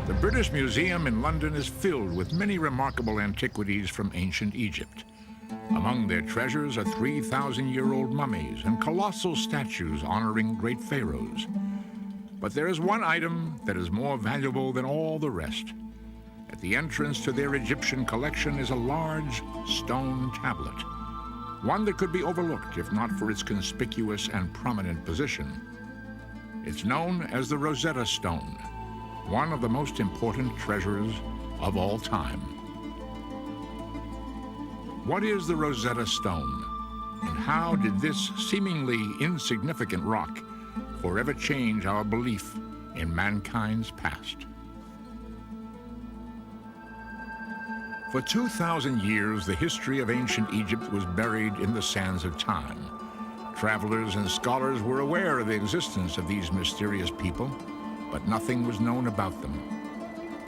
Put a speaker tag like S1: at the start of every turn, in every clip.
S1: The British Museum in London is filled with many remarkable antiquities from ancient Egypt. Among their treasures are 3,000-year-old mummies and colossal statues honoring great pharaohs. But there is one item that is more valuable than all the rest. At the entrance to their Egyptian collection is a large stone tablet, one that could be overlooked if not for its conspicuous and prominent position. It's known as the Rosetta Stone, one of the most important treasures of all time. What is the Rosetta Stone, and how did this seemingly insignificant rock forever change our belief in mankind's past? For 2,000 years, the history of ancient Egypt was buried in the sands of time. Travelers and scholars were aware of the existence of these mysterious people, but nothing was known about them.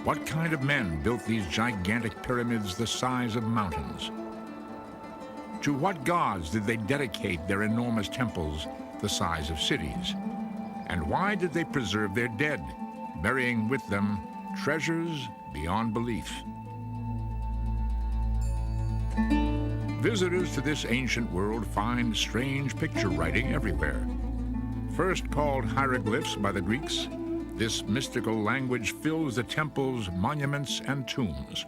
S1: What kind of men built these gigantic pyramids the size of mountains? To what gods did they dedicate their enormous temples the size of cities? And why did they preserve their dead, burying with them treasures beyond belief? Visitors to this ancient world find strange picture writing everywhere. First called hieroglyphs by the Greeks, this mystical language fills the temples, monuments, and tombs.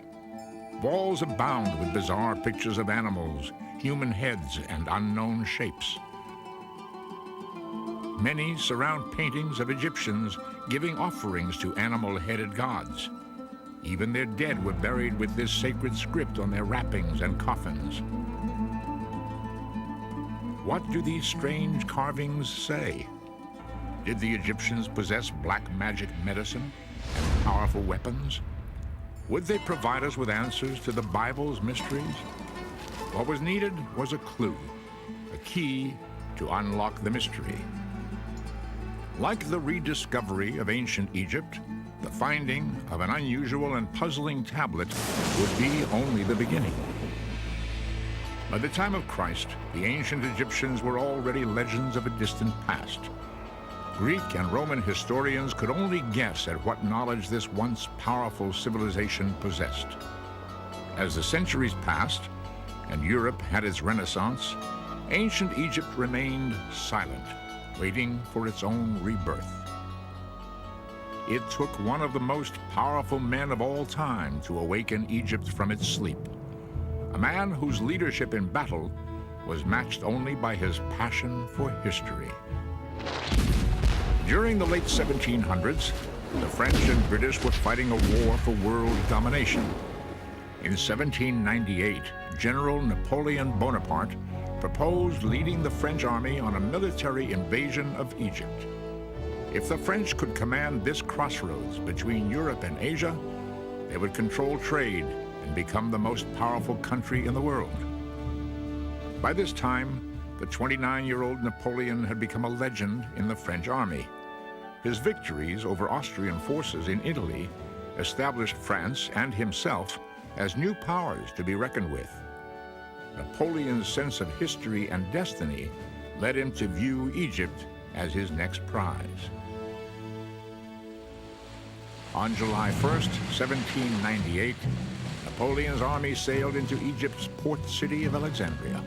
S1: Walls abound with bizarre pictures of animals, human heads, and unknown shapes. Many surround paintings of Egyptians giving offerings to animal-headed gods. Even their dead were buried with this sacred script on their wrappings and coffins. What do these strange carvings say? Did the Egyptians possess black magic medicine and powerful weapons? Would they provide us with answers to the Bible's mysteries? What was needed was a clue, a key to unlock the mystery. Like the rediscovery of ancient Egypt, the finding of an unusual and puzzling tablet would be only the beginning. By the time of Christ, the ancient Egyptians were already legends of a distant past. Greek and Roman historians could only guess at what knowledge this once powerful civilization possessed. As the centuries passed and Europe had its Renaissance, ancient Egypt remained silent, waiting for its own rebirth. It took one of the most powerful men of all time to awaken Egypt from its sleep, a man whose leadership in battle was matched only by his passion for history. During the late 1700s, the French and British were fighting a war for world domination. In 1798, General Napoleon Bonaparte proposed leading the French army on a military invasion of Egypt. If the French could command this crossroads between Europe and Asia, they would control trade and become the most powerful country in the world. By this time, the 29-year-old Napoleon had become a legend in the French army. His victories over Austrian forces in Italy established France and himself as new powers to be reckoned with. Napoleon's sense of history and destiny led him to view Egypt as his next prize. On July 1st, 1798, Napoleon's army sailed into Egypt's port city of Alexandria.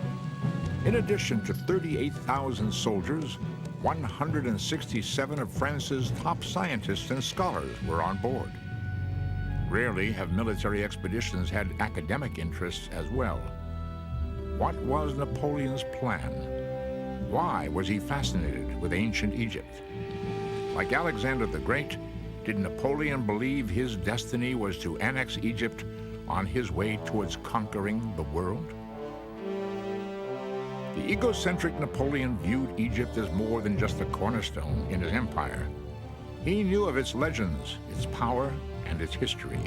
S1: In addition to 38,000 soldiers, 167 of France's top scientists and scholars were on board. Rarely have military expeditions had academic interests as well. What was Napoleon's plan? Why was he fascinated with ancient Egypt? Like Alexander the Great, did Napoleon believe his destiny was to annex Egypt on his way towards conquering the world? The egocentric Napoleon viewed Egypt as more than just a cornerstone in his empire. He knew of its legends, its power, and its history.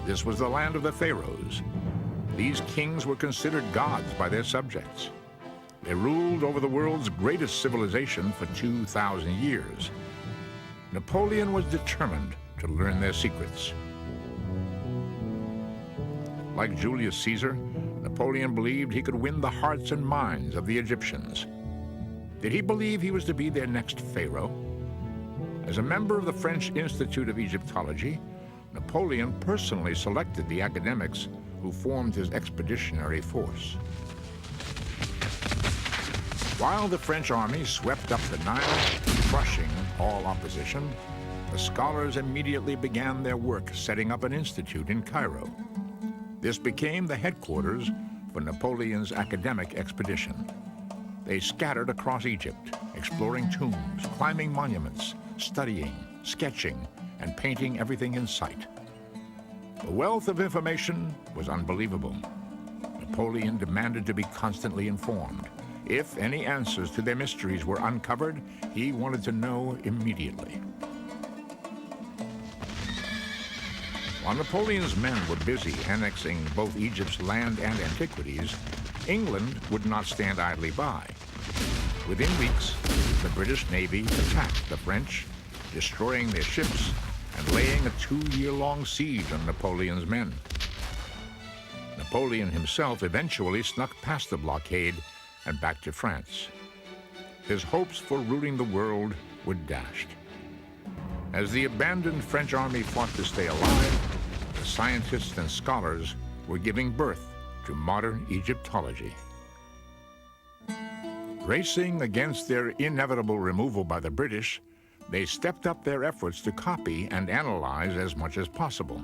S1: This was the land of the pharaohs. These kings were considered gods by their subjects. They ruled over the world's greatest civilization for 2,000 years. Napoleon was determined to learn their secrets. Like Julius Caesar, Napoleon believed he could win the hearts and minds of the Egyptians. Did he believe he was to be their next pharaoh? As a member of the French Institute of Egyptology, Napoleon personally selected the academics who formed his expeditionary force. While the French army swept up the Nile, crushing all opposition, the scholars immediately began their work setting up an institute in Cairo. This became the headquarters for Napoleon's academic expedition. They scattered across Egypt, exploring tombs, climbing monuments, studying, sketching, and painting everything in sight. The wealth of information was unbelievable. Napoleon demanded to be constantly informed. If any answers to their mysteries were uncovered, he wanted to know immediately. While Napoleon's men were busy annexing both Egypt's land and antiquities, England would not stand idly by. Within weeks, the British Navy attacked the French, destroying their ships and laying a 2-year-long siege on Napoleon's men. Napoleon himself eventually snuck past the blockade and back to France. His hopes for ruling the world were dashed. As the abandoned French army fought to stay alive, the scientists and scholars were giving birth to modern Egyptology. Racing against their inevitable removal by the British, they stepped up their efforts to copy and analyze as much as possible.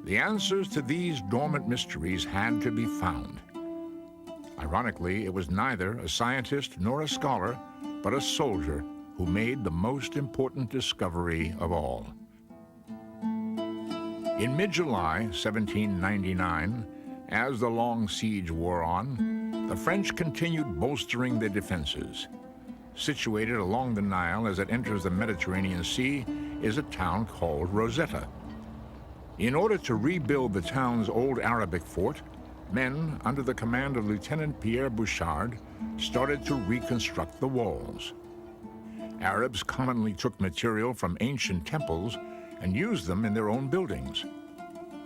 S1: The answers to these dormant mysteries had to be found. Ironically, it was neither a scientist nor a scholar, but a soldier who made the most important discovery of all. In mid-July 1799, as the long siege wore on, the French continued bolstering their defenses. Situated along the Nile as it enters the Mediterranean Sea is a town called Rosetta. In order to rebuild the town's old Arabic fort, men under the command of Lieutenant Pierre Bouchard started to reconstruct the walls. Arabs commonly took material from ancient temples and used them in their own buildings.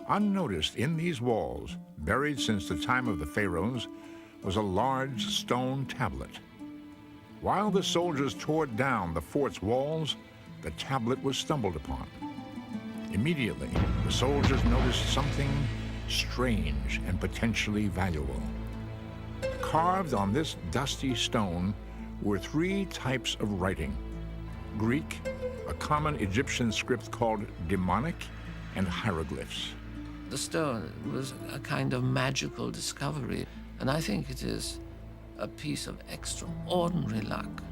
S1: Unnoticed in these walls, buried since the time of the pharaohs, was a large stone tablet. While the soldiers tore down the fort's walls, the tablet was stumbled upon. Immediately, the soldiers noticed something strange and potentially valuable. Carved on this dusty stone were 3 types of writing: Greek, a common Egyptian script called demonic, and hieroglyphs.
S2: The stone was a kind of magical discovery, and I think it is a piece of extraordinary luck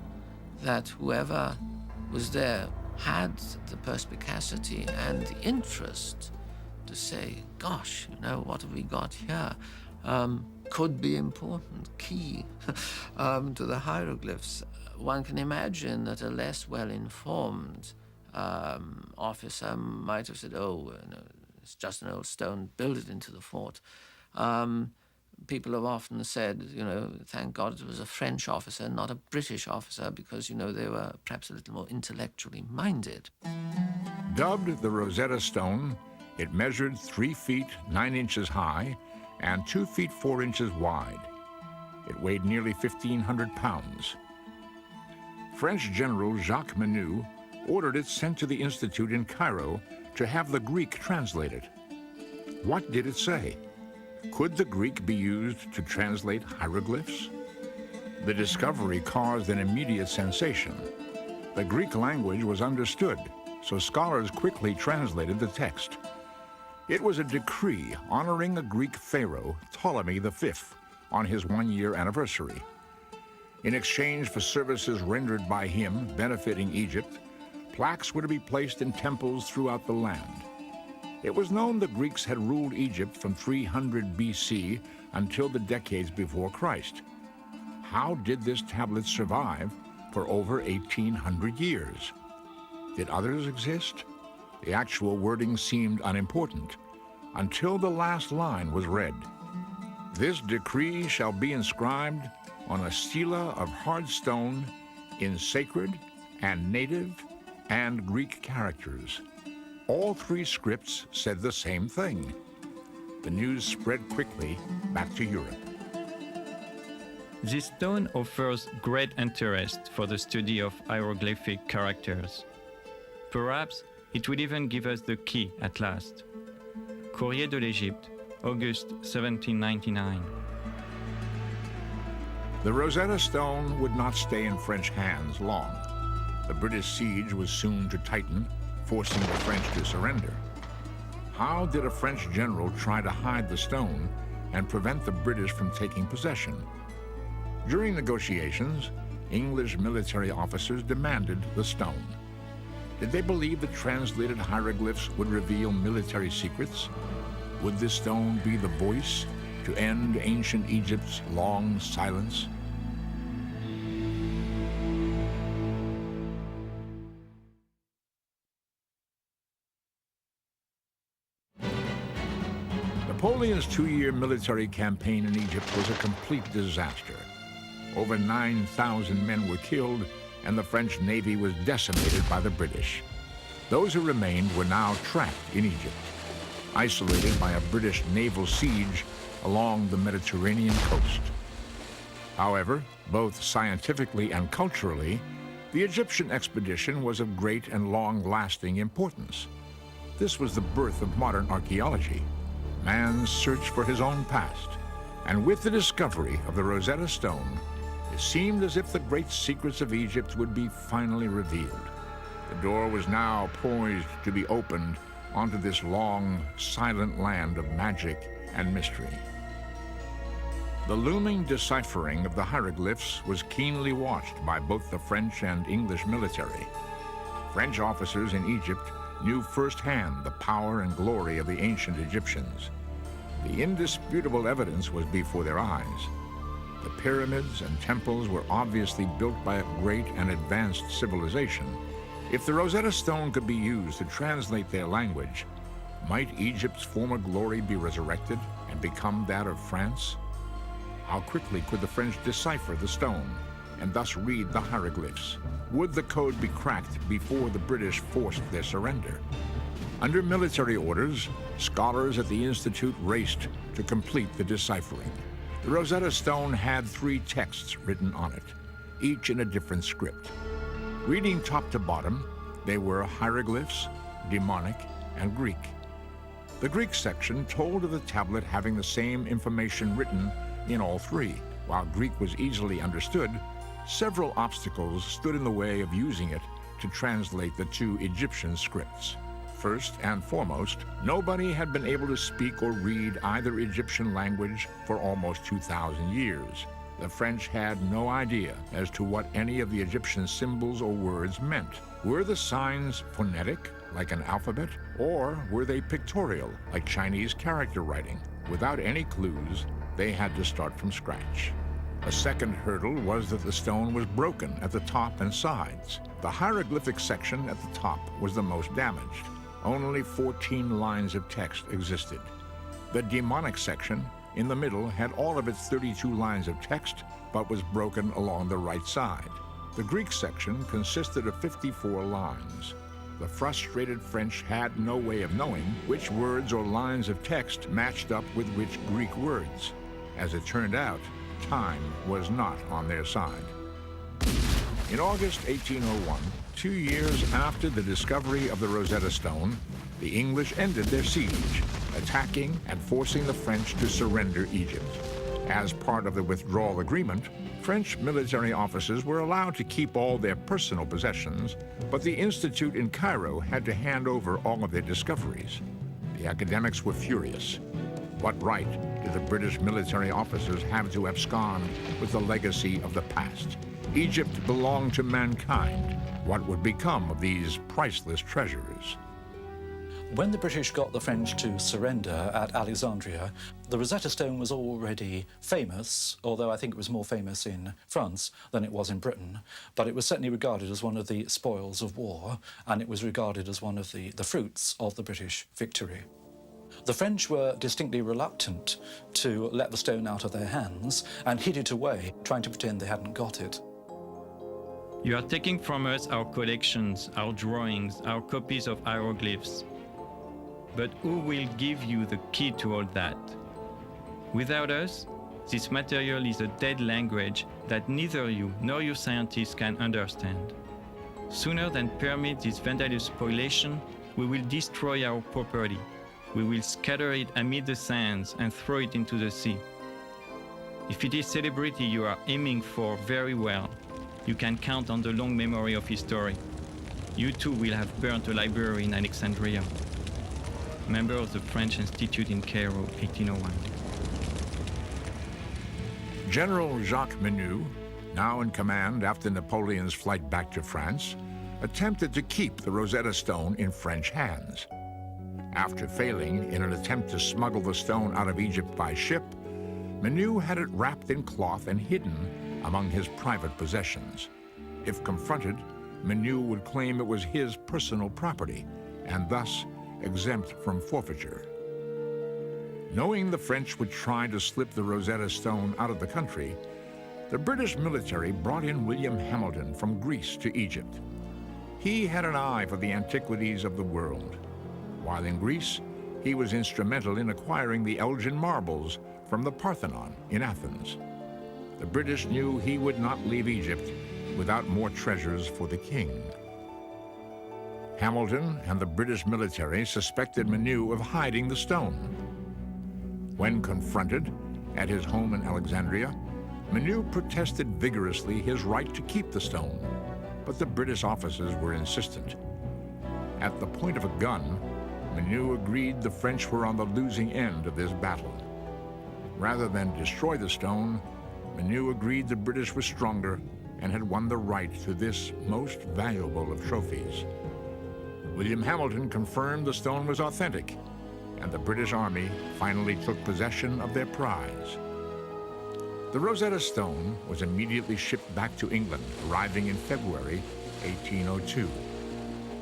S2: that whoever was there had the perspicacity and the interest to say, gosh, what have we got here? Could be important, key to the hieroglyphs. One can imagine that a less well-informed officer might have said, it's just an old stone, build it into the fort. People have often said, thank God it was a French officer, not a British officer, because, they were perhaps a little more intellectually minded.
S1: Dubbed the Rosetta Stone, it measured 3 feet 9 inches high and 2 feet 4 inches wide. It weighed nearly 1,500 pounds. French General Jacques Menu ordered it sent to the Institute in Cairo to have the Greek translated. What did it say? Could the Greek be used to translate hieroglyphs? The discovery caused an immediate sensation. The Greek language was understood, so scholars quickly translated the text. It was a decree honoring a Greek pharaoh, Ptolemy V, on his 1-year anniversary. In exchange for services rendered by him benefiting Egypt, plaques were to be placed in temples throughout the land. It was known the Greeks had ruled Egypt from 300 BC until the decades before Christ. How did this tablet survive for over 1,800 years? Did others exist? The actual wording seemed unimportant until the last line was read. This decree shall be inscribed on a stela of hard stone in sacred and native and Greek characters. All 3 scripts said the same thing. The news spread quickly back to Europe.
S3: This stone offers great interest for the study of hieroglyphic characters. Perhaps it will even give us the key at last. Courrier de l'Égypte, August 1799.
S1: The Rosetta Stone would not stay in French hands long. The British siege was soon to tighten, forcing the French to surrender. How did a French general try to hide the stone and prevent the British from taking possession? During negotiations, English military officers demanded the stone. Did they believe the translated hieroglyphs would reveal military secrets? Would this stone be the voice to end ancient Egypt's long silence? Napoleon's two-year military campaign in Egypt was a complete disaster. Over 9,000 men were killed, and the French Navy was decimated by the British. Those who remained were now trapped in Egypt, isolated by a British naval siege along the Mediterranean coast. However, both scientifically and culturally, the Egyptian expedition was of great and long-lasting importance. This was the birth of modern archaeology, man's search for his own past, and with the discovery of the Rosetta Stone, it seemed as if the great secrets of Egypt would be finally revealed. The door was now poised to be opened onto this long, silent land of magic and mystery. The looming deciphering of the hieroglyphs was keenly watched by both the French and English military. French officers in Egypt knew firsthand the power and glory of the ancient Egyptians. The indisputable evidence was before their eyes. The pyramids and temples were obviously built by a great and advanced civilization. If the Rosetta Stone could be used to translate their language, might Egypt's former glory be resurrected and become that of France? How quickly could the French decipher the stone and thus read the hieroglyphs? Would the code be cracked before the British forced their surrender? Under military orders, scholars at the Institute raced to complete the deciphering. The Rosetta Stone had 3 texts written on it, each in a different script. Reading top to bottom, they were hieroglyphs, demonic, and Greek. The Greek section told of the tablet having the same information written in all 3. While Greek was easily understood, several obstacles stood in the way of using it to translate the 2 Egyptian scripts. First and foremost, nobody had been able to speak or read either Egyptian language for almost 2,000 years. The French had no idea as to what any of the Egyptian symbols or words meant. Were the signs phonetic, like an alphabet, or were they pictorial, like Chinese character writing? Without any clues, they had to start from scratch. A second hurdle was that the stone was broken at the top and sides. The hieroglyphic section at the top was the most damaged. Only 14 lines of text existed. The demonic section in the middle had all of its 32 lines of text, but was broken along the right side. The Greek section consisted of 54 lines. The frustrated French had no way of knowing which words or lines of text matched up with which Greek words. As it turned out, time was not on their side. In August 1801, 2 years after the discovery of the Rosetta Stone, the English ended their siege, attacking and forcing the French to surrender Egypt. As part of the withdrawal agreement, French military officers were allowed to keep all their personal possessions, but the Institute in Cairo had to hand over all of their discoveries. The academics were furious. What right did the British military officers have to abscond with the legacy of the past? Egypt belonged to mankind. What would become of these priceless treasures?
S4: When the British got the French to surrender at Alexandria, the Rosetta Stone was already famous, although I think it was more famous in France than it was in Britain. But it was certainly regarded as one of the spoils of war, and it was regarded as one of the fruits of the British victory. The French were distinctly reluctant to let the stone out of their hands and hid it away, trying to pretend they hadn't got it.
S3: You are taking from us our collections, our drawings, our copies of hieroglyphs. But who will give you the key to all that? Without us, this material is a dead language that neither you nor your scientists can understand. Sooner than permit this vandalous spoliation, we will destroy our property. We will scatter it amid the sands and throw it into the sea. If it is celebrity you are aiming for, very well. You can count on the long memory of history. You too will have burnt a library in Alexandria. Member of the French Institute in Cairo, 1801.
S1: General Jacques Menu, now in command after Napoleon's flight back to France, attempted to keep the Rosetta Stone in French hands. After failing in an attempt to smuggle the stone out of Egypt by ship, Menu had it wrapped in cloth and hidden among his private possessions. If confronted, Menu would claim it was his personal property and thus exempt from forfeiture. Knowing the French would try to slip the Rosetta Stone out of the country, the British military brought in William Hamilton from Greece to Egypt. He had an eye for the antiquities of the world. While in Greece, he was instrumental in acquiring the Elgin marbles from the Parthenon in Athens. The British knew he would not leave Egypt without more treasures for the king. Hamilton and the British military suspected Menu of hiding the stone. When confronted at his home in Alexandria, Menu protested vigorously his right to keep the stone, but the British officers were insistent. At the point of a gun, Menu agreed the French were on the losing end of this battle. Rather than destroy the stone, Menu agreed the British were stronger and had won the right to this most valuable of trophies. William Hamilton confirmed the stone was authentic, and the British Army finally took possession of their prize. The Rosetta Stone was immediately shipped back to England, arriving in February 1802.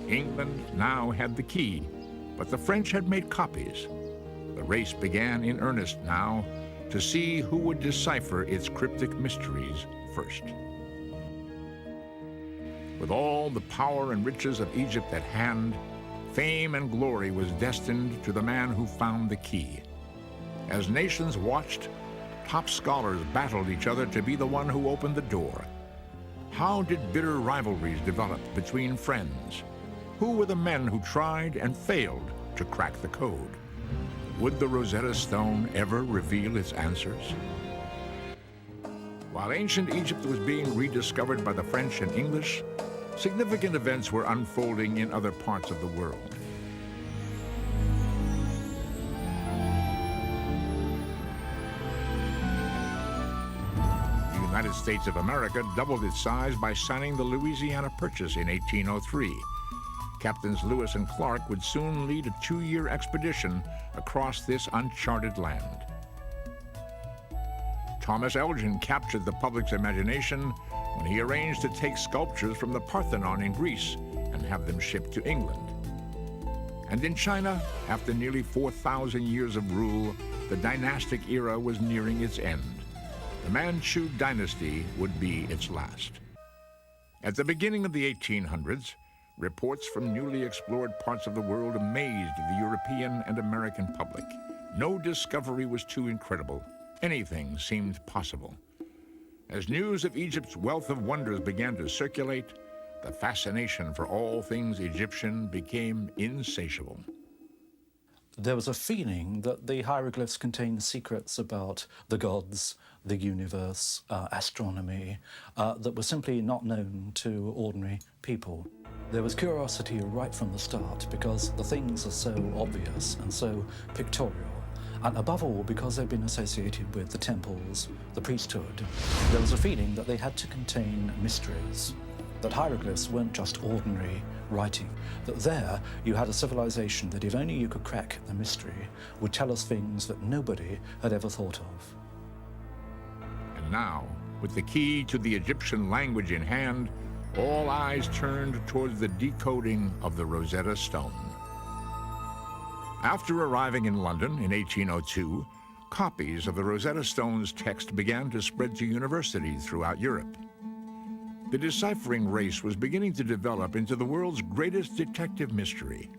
S1: England now had the key, but the French had made copies. The race began in earnest now to see who would decipher its cryptic mysteries first. With all the power and riches of Egypt at hand, fame and glory was destined to the man who found the key. As nations watched, top scholars battled each other to be the one who opened the door. How did bitter rivalries develop between friends? Who were the men who tried and failed to crack the code? Would the Rosetta Stone ever reveal its answers? While ancient Egypt was being rediscovered by the French and English, significant events were unfolding in other parts of the world. The United States of America doubled its size by signing the Louisiana Purchase in 1803. Captains Lewis and Clark would soon lead a 2-year expedition across this uncharted land. Thomas Elgin captured the public's imagination when he arranged to take sculptures from the Parthenon in Greece and have them shipped to England. And in China, after nearly 4,000 years of rule, the dynastic era was nearing its end. The Manchu dynasty would be its last. At the beginning of the 1800s, reports from newly explored parts of the world amazed the European and American public. No discovery was too incredible. Anything seemed possible. As news of Egypt's wealth of wonders began to circulate, the fascination for all things Egyptian became insatiable.
S4: There was a feeling that the hieroglyphs contained secrets about the gods, the universe, astronomy, that were simply not known to ordinary people. There was curiosity right from the start because the things are so obvious and so pictorial, and above all because they've been associated with the temples, the priesthood. There was a feeling that they had to contain mysteries, that hieroglyphs weren't just ordinary writing, that there you had a civilization that if only you could crack the mystery would tell us things that nobody had ever thought of.
S1: And now, with the key to the Egyptian language in hand, all eyes turned towards the decoding of the Rosetta Stone. After arriving in London in 1802, copies of the Rosetta Stone's text began to spread to universities throughout Europe. The deciphering race was beginning to develop into the world's greatest detective mystery.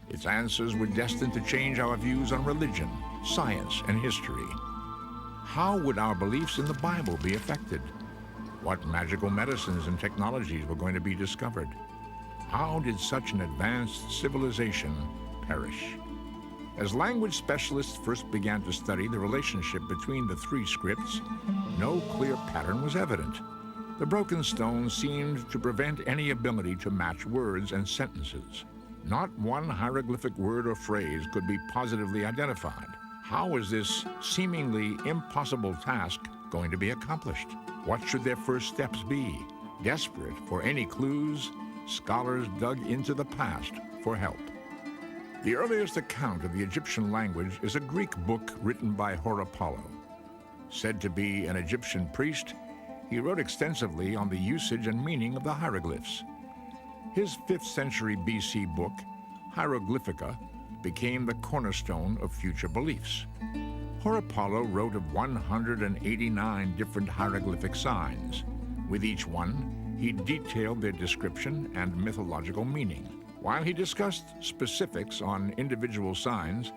S1: Its answers were destined to change our views on religion, science, and history. How would our beliefs in the Bible be affected? What magical medicines and technologies were going to be discovered? How did such an advanced civilization perish? As language specialists first began to study the relationship between the three scripts, no clear pattern was evident. The broken stone seemed to prevent any ability to match words and sentences. Not one hieroglyphic word or phrase could be positively identified. How was this seemingly impossible task going to be accomplished? What should their first steps be? Desperate for any clues, scholars dug into the past for help. The earliest account of the Egyptian language is a Greek book written by Horapollo. Said to be an Egyptian priest, he wrote extensively on the usage and meaning of the hieroglyphs. His 5th century BC book, Hieroglyphica, became the cornerstone of future beliefs. Horapollo wrote of 189 different hieroglyphic signs. With each one, he detailed their description and mythological meaning. While he discussed specifics on individual signs,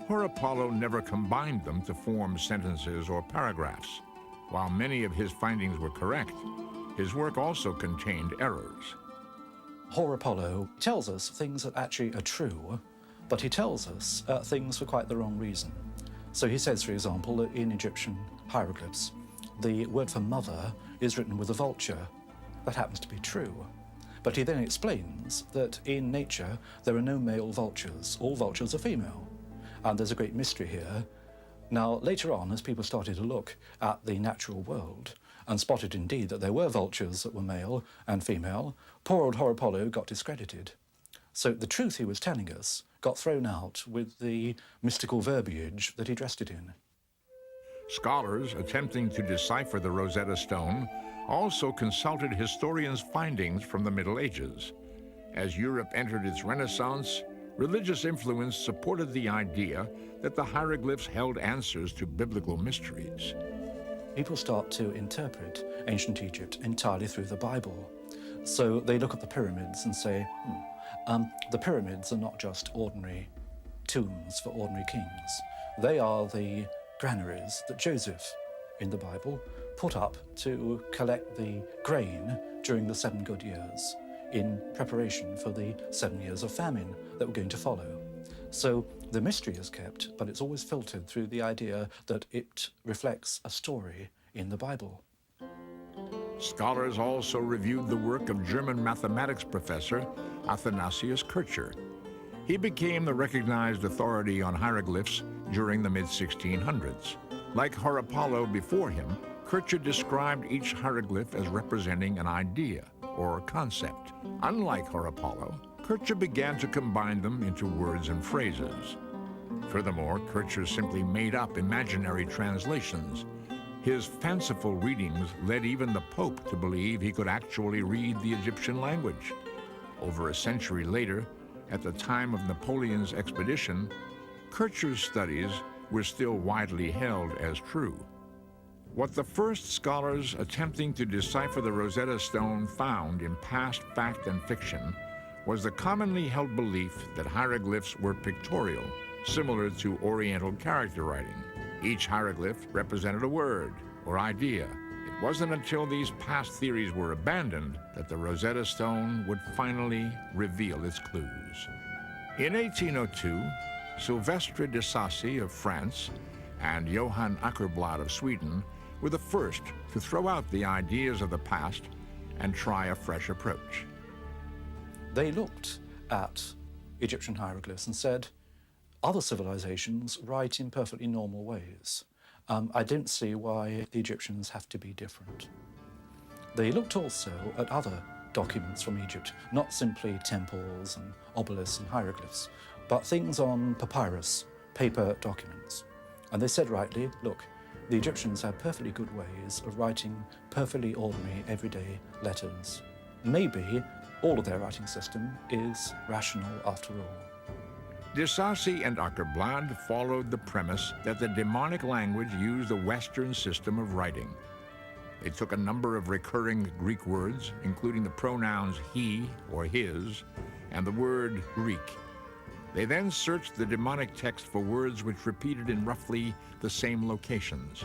S1: Horapollo never combined them to form sentences or paragraphs. While many of his findings were correct, his work also contained errors.
S4: Horapollo tells us things that actually are true, but he tells us things for quite the wrong reason. So he says, for example, that in Egyptian hieroglyphs, the word for mother is written with a vulture. That happens to be true. But he then explains that in nature, there are no male vultures. All vultures are female. And there's a great mystery here. Now, later on, as people started to look at the natural world and spotted indeed that there were vultures that were male and female, poor old Horapollo got discredited. So the truth he was telling us got thrown out with the mystical verbiage that he dressed it in.
S1: Scholars attempting to decipher the Rosetta Stone also consulted historians' findings from the Middle Ages. As Europe entered its Renaissance, religious influence supported the idea that the hieroglyphs held answers to biblical mysteries.
S4: People start to interpret ancient Egypt entirely through the Bible. So they look at the pyramids and say, the pyramids are not just ordinary tombs for ordinary kings. They are the granaries that Joseph, in the Bible, put up to collect the grain during the 7 good years in preparation for the 7 years of famine that were going to follow. So the mystery is kept, but it's always filtered through the idea that it reflects a story in the Bible.
S1: Scholars also reviewed the work of German mathematics professor Athanasius Kircher. He became the recognized authority on hieroglyphs during the mid-1600s. Like Horapollo before him, Kircher described each hieroglyph as representing an idea or concept. Unlike Horapollo, Kircher began to combine them into words and phrases. Furthermore, Kircher simply made up imaginary translations. His fanciful readings led even the Pope to believe he could actually read the Egyptian language. Over a century later, at the time of Napoleon's expedition, Kircher's studies were still widely held as true. What the first scholars attempting to decipher the Rosetta Stone found in past fact and fiction was the commonly held belief that hieroglyphs were pictorial, similar to Oriental character writing. Each hieroglyph represented a word or idea. It wasn't until these past theories were abandoned that the Rosetta Stone would finally reveal its clues. In 1802, Sylvestre de Sacy of France and Johann Åkerblad of Sweden were the first to throw out the ideas of the past and try a fresh approach.
S4: They looked at Egyptian hieroglyphs and said, other civilizations write in perfectly normal ways. I don't see why the Egyptians have to be different. They looked also at other documents from Egypt, not simply temples and obelisks and hieroglyphs, but things on papyrus, paper documents. And they said rightly, look, the Egyptians had perfectly good ways of writing perfectly ordinary, everyday letters. Maybe all of their writing system is rational after all.
S1: De Sacy and Åkerblad followed the premise that the demonic language used a Western system of writing. They took a number of recurring Greek words, including the pronouns he or his, and the word Greek. They then searched the demonic text for words which repeated in roughly the same locations.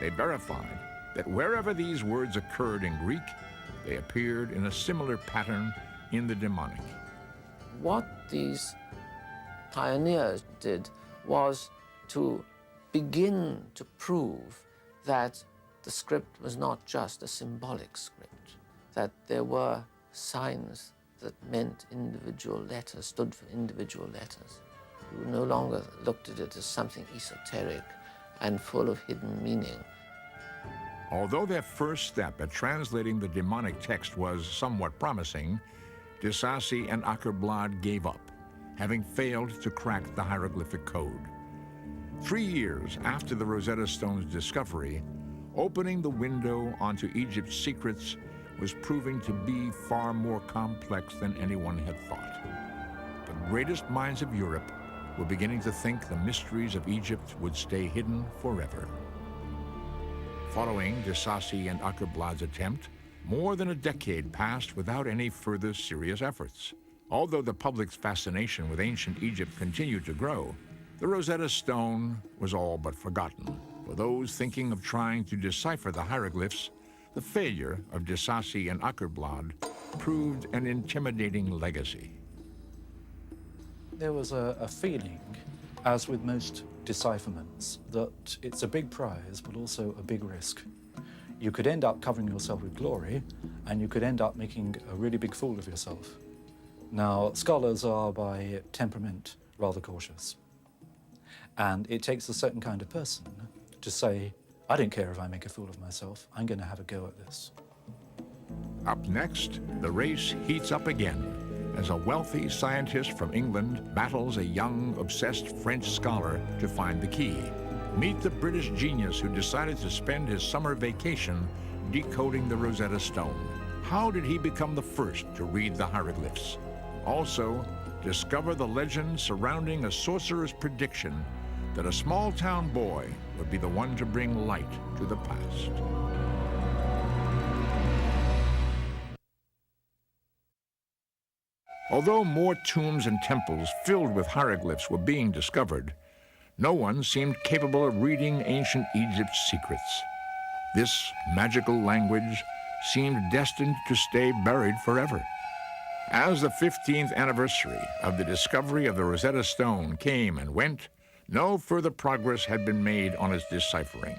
S1: They verified that wherever these words occurred in Greek, they appeared in a similar pattern in the demonic.
S2: What these pioneers did was to begin to prove that the script was not just a symbolic script, that there were signs that meant individual letters, stood for individual letters. You no longer looked at it as something esoteric and full of hidden meaning.
S1: Although their first step at translating the demonic text was somewhat promising, de Sacy and Akerblad gave up, having failed to crack the hieroglyphic code. 3 years after the Rosetta Stone's discovery, opening the window onto Egypt's secrets was proving to be far more complex than anyone had thought. The greatest minds of Europe were beginning to think the mysteries of Egypt would stay hidden forever. Following de Sacy and Akerblad's attempt, more than a decade passed without any further serious efforts. Although the public's fascination with ancient Egypt continued to grow, the Rosetta Stone was all but forgotten. For those thinking of trying to decipher the hieroglyphs, the failure of de Sacy and Akerblad proved an intimidating legacy.
S4: There was a feeling, as with most decipherments, that it's a big prize but also a big risk. You could end up covering yourself with glory, and you could end up making a really big fool of yourself. Now, scholars are by temperament rather cautious, and it takes a certain kind of person to say, I don't care if I make a fool of myself, I'm going to have a go at this.
S1: Up next, the race heats up again as a wealthy scientist from England battles a young, obsessed French scholar to find the key. Meet the British genius who decided to spend his summer vacation decoding the Rosetta Stone. How did he become the first to read the hieroglyphs? Also, discover the legend surrounding a sorcerer's prediction that a small-town boy would be the one to bring light to the past. Although more tombs and temples filled with hieroglyphs were being discovered, no one seemed capable of reading ancient Egypt's secrets. This magical language seemed destined to stay buried forever. As the 15th anniversary of the discovery of the Rosetta Stone came and went, no further progress had been made on its deciphering.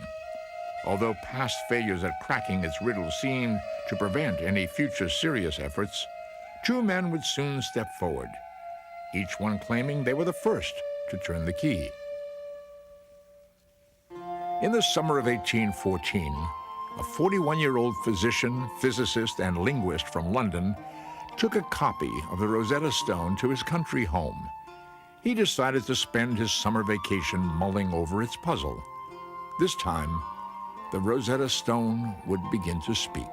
S1: Although past failures at cracking its riddle seemed to prevent any future serious efforts, two men would soon step forward, each one claiming they were the first to turn the key. In the summer of 1814, a 41-year-old physician, physicist, and linguist from London took a copy of the Rosetta Stone to his country home. He decided to spend his summer vacation mulling over its puzzle. This time, the Rosetta Stone would begin to speak.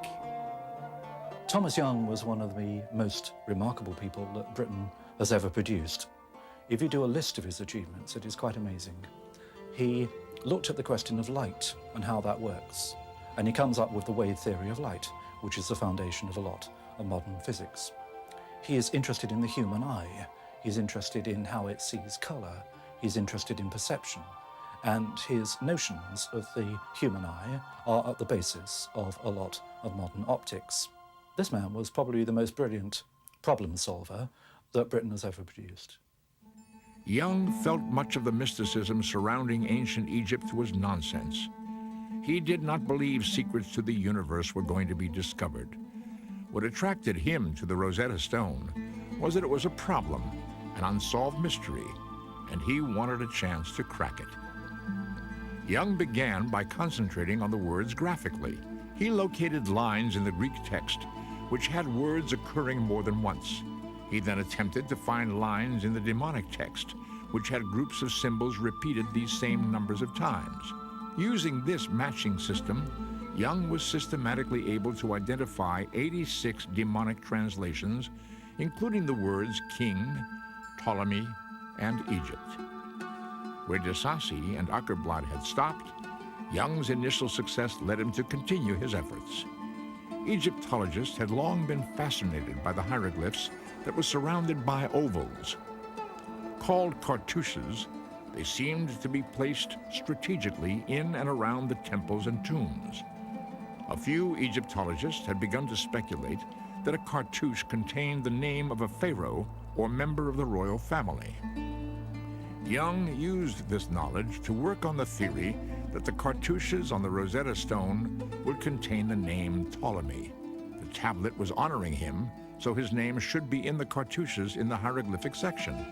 S4: Thomas Young was one of the most remarkable people that Britain has ever produced. If you do a list of his achievements, it is quite amazing. He looked at the question of light and how that works, and he comes up with the wave theory of light, which is the foundation of a lot of modern physics. He is interested in the human eye. He's interested in how it sees color. He's interested in perception. And his notions of the human eye are at the basis of a lot of modern optics. This man was probably the most brilliant problem solver that Britain has ever produced.
S1: Young felt much of the mysticism surrounding ancient Egypt was nonsense. He did not believe secrets to the universe were going to be discovered. What attracted him to the Rosetta Stone was that it was a problem, an unsolved mystery, and he wanted a chance to crack it. Young began by concentrating on the words graphically. He located lines in the Greek text which had words occurring more than once. He then attempted to find lines in the demonic text which had groups of symbols repeated these same numbers of times. Using this matching system, Young was systematically able to identify 86 demonic translations, including the words king, Ptolemy, and Egypt. Where de Sacy and Akerblad had stopped, Young's initial success led him to continue his efforts. Egyptologists had long been fascinated by the hieroglyphs that were surrounded by ovals. Called cartouches, they seemed to be placed strategically in and around the temples and tombs. A few Egyptologists had begun to speculate that a cartouche contained the name of a pharaoh or member of the royal family. Young used this knowledge to work on the theory that the cartouches on the Rosetta Stone would contain the name Ptolemy. The tablet was honoring him, so his name should be in the cartouches in the hieroglyphic section.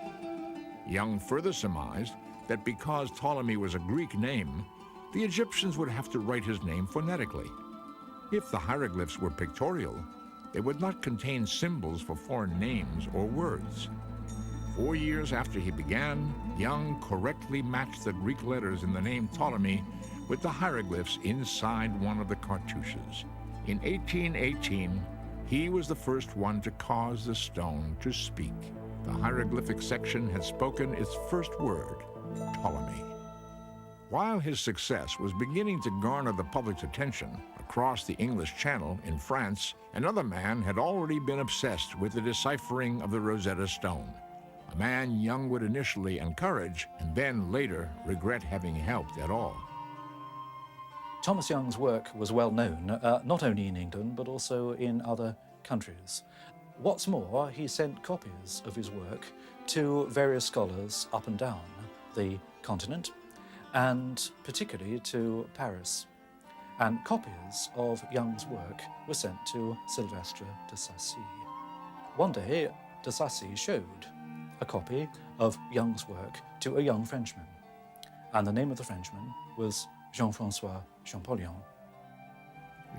S1: Young further surmised that because Ptolemy was a Greek name, the Egyptians would have to write his name phonetically. If the hieroglyphs were pictorial, they would not contain symbols for foreign names or words. 4 years after he began, Young correctly matched the Greek letters in the name Ptolemy with the hieroglyphs inside one of the cartouches. In 1818, he was the first one to cause the stone to speak. The hieroglyphic section had spoken its first word, Ptolemy. While his success was beginning to garner the public's attention across the English Channel in France, another man had already been obsessed with the deciphering of the Rosetta Stone. A man Young would initially encourage and then later regret having helped at all.
S4: Thomas Young's work was well known, not only in England, but also in other countries. What's more, he sent copies of his work to various scholars up and down the continent, and particularly to Paris. And copies of Young's work were sent to Sylvestre de Sacy. One day, de Sacy showed a copy of Young's work to a young Frenchman, and the name of the Frenchman was Jean-François Champollion.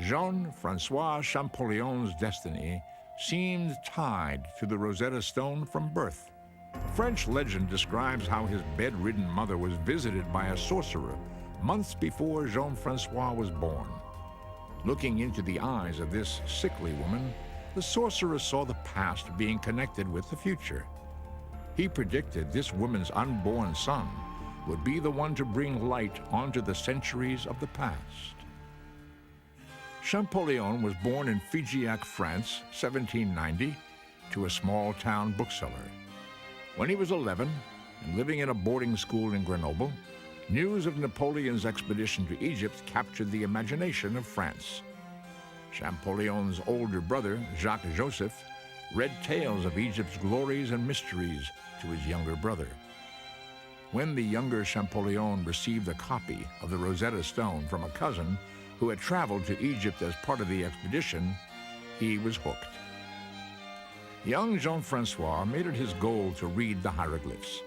S1: Jean-François Champollion's destiny seemed tied to the Rosetta Stone from birth. A French legend describes how his bedridden mother was visited by a sorcerer months before Jean-François was born. Looking into the eyes of this sickly woman, the sorcerer saw the past being connected with the future. He predicted this woman's unborn son would be the one to bring light onto the centuries of the past. Champollion was born in Figeac, France, 1790, to a small-town bookseller. When he was 11 and living in a boarding school in Grenoble, news of Napoleon's expedition to Egypt captured the imagination of France. Champollion's older brother, Jacques Joseph, read tales of Egypt's glories and mysteries to his younger brother. When the younger Champollion received a copy of the Rosetta Stone from a cousin who had traveled to Egypt as part of the expedition, he was hooked. Young Jean-François made it his goal to read the hieroglyphs,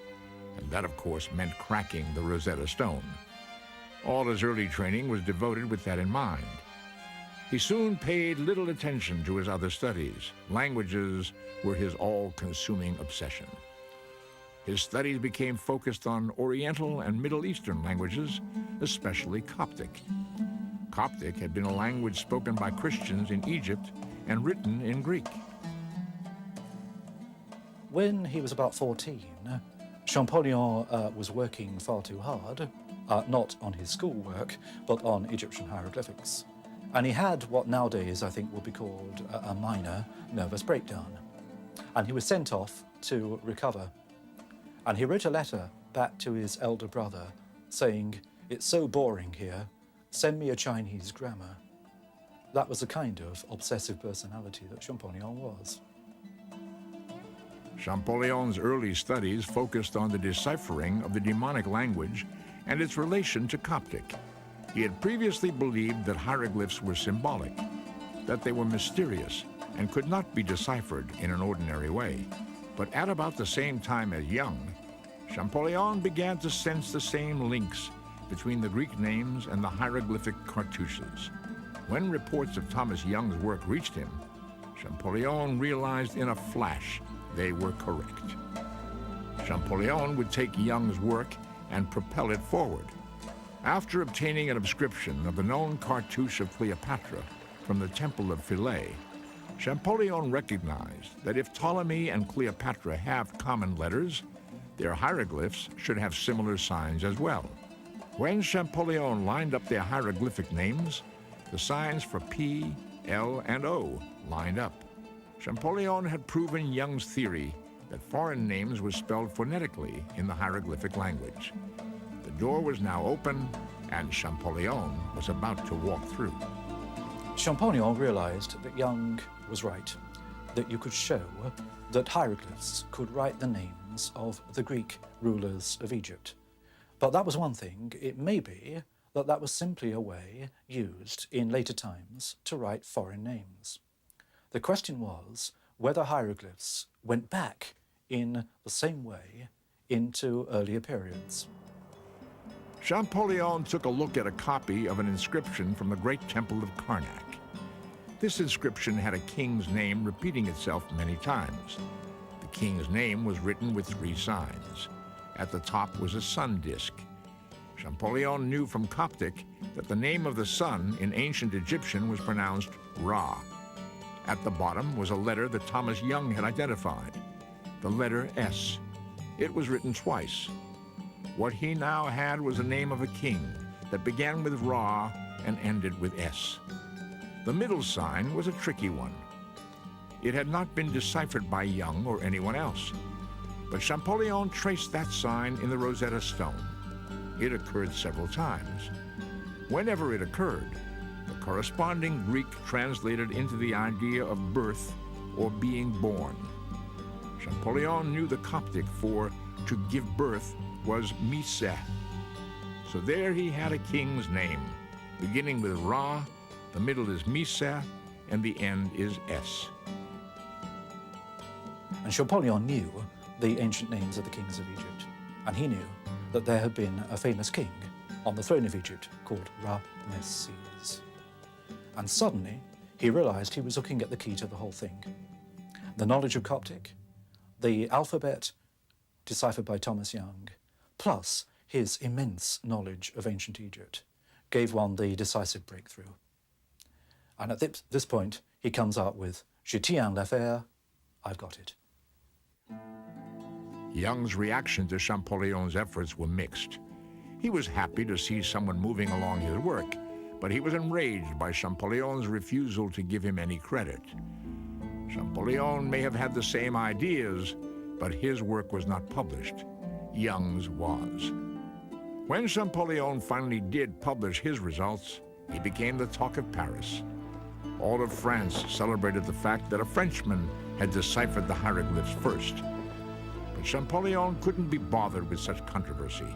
S1: and that, of course, meant cracking the Rosetta Stone. All his early training was devoted with that in mind. He soon paid little attention to his other studies. Languages were his all-consuming obsession. His studies became focused on Oriental and Middle Eastern languages, especially Coptic. Coptic had been a language spoken by Christians in Egypt and written in Greek.
S4: When he was about 14, Champollion was working far too hard, not on his schoolwork, but on Egyptian hieroglyphics. And he had what nowadays I think would be called a minor nervous breakdown. And he was sent off to recover. And he wrote a letter back to his elder brother saying, "It's so boring here, send me a Chinese grammar." That was the kind of obsessive personality that Champollion was.
S1: Champollion's early studies focused on the deciphering of the demonic language and its relation to Coptic. He had previously believed that hieroglyphs were symbolic, that they were mysterious and could not be deciphered in an ordinary way. But at about the same time as Young, Champollion began to sense the same links between the Greek names and the hieroglyphic cartouches. When reports of Thomas Young's work reached him, Champollion realized in a flash they were correct. Champollion would take Young's work and propel it forward. After obtaining an inscription of the known cartouche of Cleopatra from the Temple of Philae, Champollion recognized that if Ptolemy and Cleopatra have common letters, their hieroglyphs should have similar signs as well. When Champollion lined up their hieroglyphic names, the signs for P, L, and O lined up. Champollion had proven Young's theory that foreign names were spelled phonetically in the hieroglyphic language. The door was now open, and Champollion was about to walk through.
S4: Champollion realized that Young was right, that you could show that hieroglyphs could write the names of the Greek rulers of Egypt. But that was one thing. It may be that that was simply a way used in later times to write foreign names. The question was whether hieroglyphs went back in the same way into earlier periods.
S1: Champollion took a look at a copy of an inscription from the great temple of Karnak. This inscription had a king's name repeating itself many times. The king's name was written with 3 signs. At the top was a sun disk. Champollion knew from Coptic that the name of the sun in ancient Egyptian was pronounced Ra. At the bottom was a letter that Thomas Young had identified, the letter S. It was written twice. What he now had was the name of a king that began with Ra and ended with S. The middle sign was a tricky one. It had not been deciphered by Young or anyone else, but Champollion traced that sign in the Rosetta Stone. It occurred several times. Whenever it occurred, the corresponding Greek translated into the idea of birth or being born. Champollion knew the Coptic for to give birth was Mise. So there he had a king's name, beginning with Ra, the middle is Mise, and the end is S.
S4: And Champollion knew the ancient names of the kings of Egypt, and he knew that there had been a famous king on the throne of Egypt called Ramesses. And suddenly, he realized he was looking at the key to the whole thing. The knowledge of Coptic, the alphabet deciphered by Thomas Young, plus his immense knowledge of ancient Egypt, gave one the decisive breakthrough. And at this point, he comes out with, Je tiens l'affaire, I've got it.
S1: Young's reaction to Champollion's efforts were mixed. He was happy to see someone moving along his work, but he was enraged by Champollion's refusal to give him any credit. Champollion may have had the same ideas, but his work was not published. Young's was. When Champollion finally did publish his results, he became the talk of Paris. All of France celebrated the fact that a Frenchman had deciphered the hieroglyphs first. But Champollion couldn't be bothered with such controversy.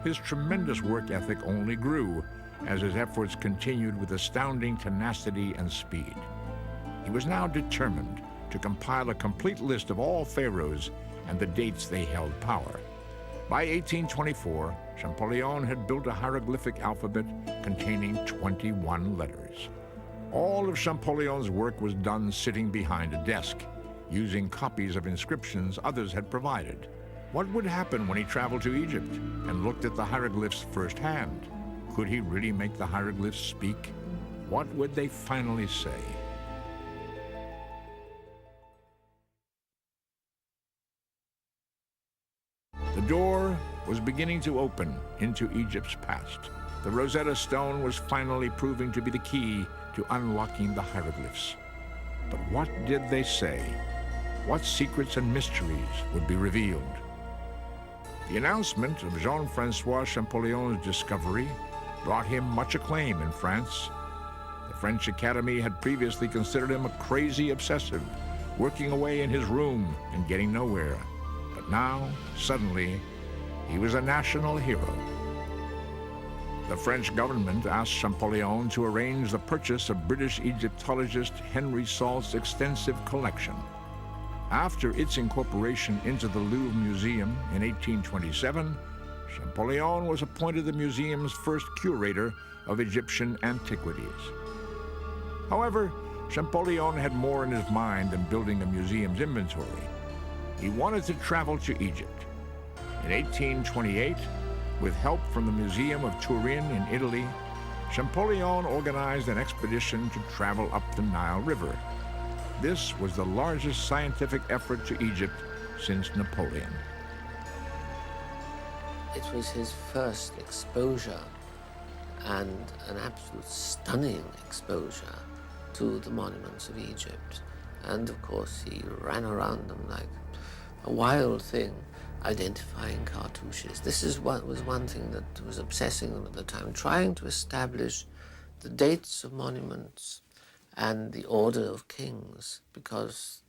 S1: His tremendous work ethic only grew as his efforts continued with astounding tenacity and speed. He was now determined to compile a complete list of all pharaohs and the dates they held power. By 1824, Champollion had built a hieroglyphic alphabet containing 21 letters. All of Champollion's work was done sitting behind a desk, using copies of inscriptions others had provided. What would happen when he traveled to Egypt and looked at the hieroglyphs firsthand? Could he really make the hieroglyphs speak? What would they finally say? The door was beginning to open into Egypt's past. The Rosetta Stone was finally proving to be the key to unlocking the hieroglyphs. But what did they say? What secrets and mysteries would be revealed? The announcement of Jean-François Champollion's discovery brought him much acclaim in France. The French Academy had previously considered him a crazy obsessive, working away in his room and getting nowhere. But now, suddenly, he was a national hero. The French government asked Champollion to arrange the purchase of British Egyptologist Henry Salt's extensive collection. After its incorporation into the Louvre Museum in 1827, Champollion was appointed the museum's first curator of Egyptian antiquities. However, Champollion had more in his mind than building a museum's inventory. He wanted to travel to Egypt. In 1828, with help from the Museum of Turin in Italy, Champollion organized an expedition to travel up the Nile River. This was the largest scientific effort to Egypt since Napoleon.
S2: It was his first exposure, and an absolute stunning exposure, to the monuments of Egypt. And of course, he ran around them like a wild thing, identifying cartouches. This was one thing that was obsessing him at the time, trying to establish the dates of monuments and the order of kings, because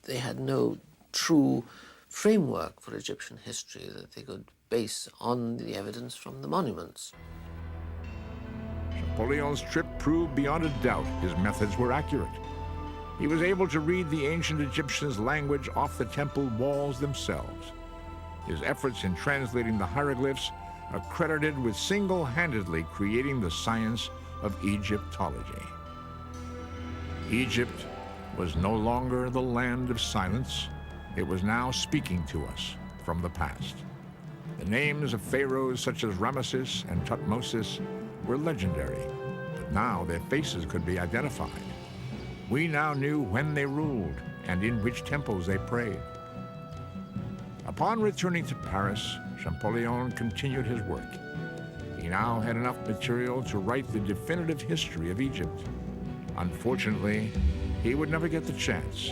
S2: they had no true framework for Egyptian history that they could base on the evidence from the monuments.
S1: Champollion's trip proved beyond a doubt his methods were accurate. He was able to read the ancient Egyptians' language off the temple walls themselves. His efforts in translating the hieroglyphs are credited with single-handedly creating the science of Egyptology. Egypt was no longer the land of silence. It was now speaking to us from the past. The names of pharaohs such as Ramesses and Tutmosis were legendary, but now their faces could be identified. We now knew when they ruled and in which temples they prayed. Upon returning to Paris, Champollion continued his work. He now had enough material to write the definitive history of Egypt. Unfortunately, he would never get the chance.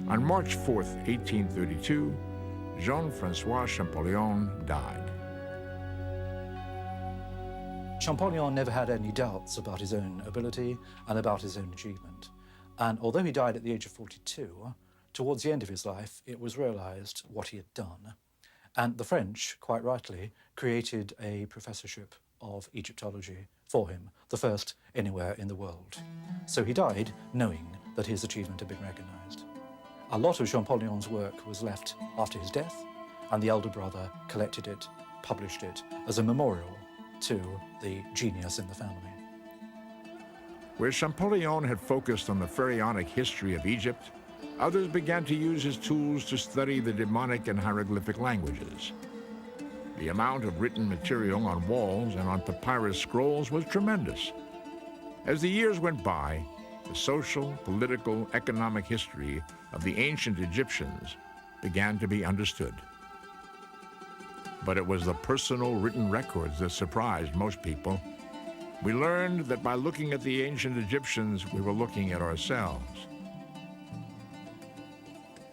S1: On March 4th, 1832, Jean-Francois Champollion died.
S4: Champollion never had any doubts about his own ability and about his own achievement. And although he died at the age of 42, towards the end of his life, it was realized what he had done. And the French, quite rightly, created a professorship of Egyptology for him, the first anywhere in the world. So he died knowing that his achievement had been recognized. A lot of Champollion's work was left after his death, and the elder brother collected it, published it as a memorial to the genius in the family.
S1: Where Champollion had focused on the pharaonic history of Egypt, others began to use his tools to study the demonic and hieroglyphic languages. The amount of written material on walls and on papyrus scrolls was tremendous. As the years went by, the social, political, economic history of the ancient Egyptians began to be understood. But it was the personal written records that surprised most people. We learned that by looking at the ancient Egyptians, we were looking at ourselves.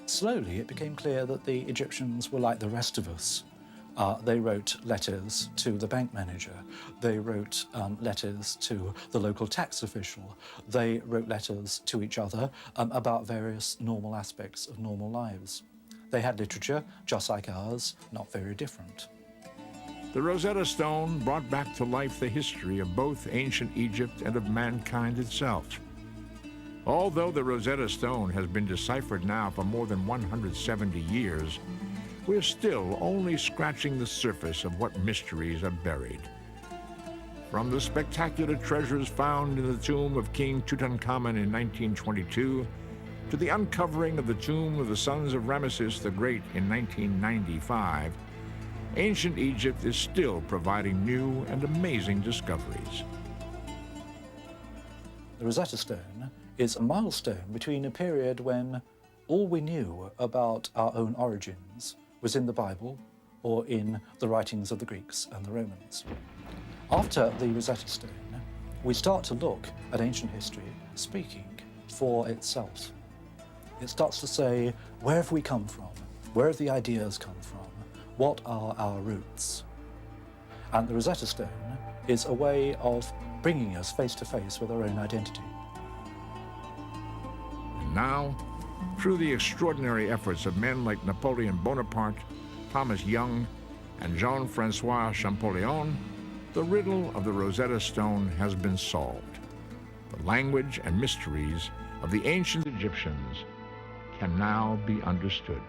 S4: Slowly, it became clear that the Egyptians were like the rest of us. They wrote letters to the bank manager. They wrote letters to the local tax official. They wrote letters to each other about various normal aspects of normal lives. They had literature, just like ours, not very different.
S1: The Rosetta Stone brought back to life the history of both ancient Egypt and of mankind itself. Although the Rosetta Stone has been deciphered now for more than 170 years, we're still only scratching the surface of what mysteries are buried. From the spectacular treasures found in the tomb of King Tutankhamun in 1922, to the uncovering of the tomb of the sons of Ramesses the Great in 1995, ancient Egypt is still providing new and amazing discoveries.
S4: The Rosetta Stone is a milestone between a period when all we knew about our own origins was in the Bible or in the writings of the Greeks and the Romans. After the Rosetta Stone, we start to look at ancient history speaking for itself. It starts to say, where have we come from? Where have the ideas come from? What are our roots? And the Rosetta Stone is a way of bringing us face to face with our own identity.
S1: And now, through the extraordinary efforts of men like Napoleon Bonaparte, Thomas Young, and Jean-Francois Champollion, the riddle of the Rosetta Stone has been solved. The language and mysteries of the ancient Egyptians can now be understood.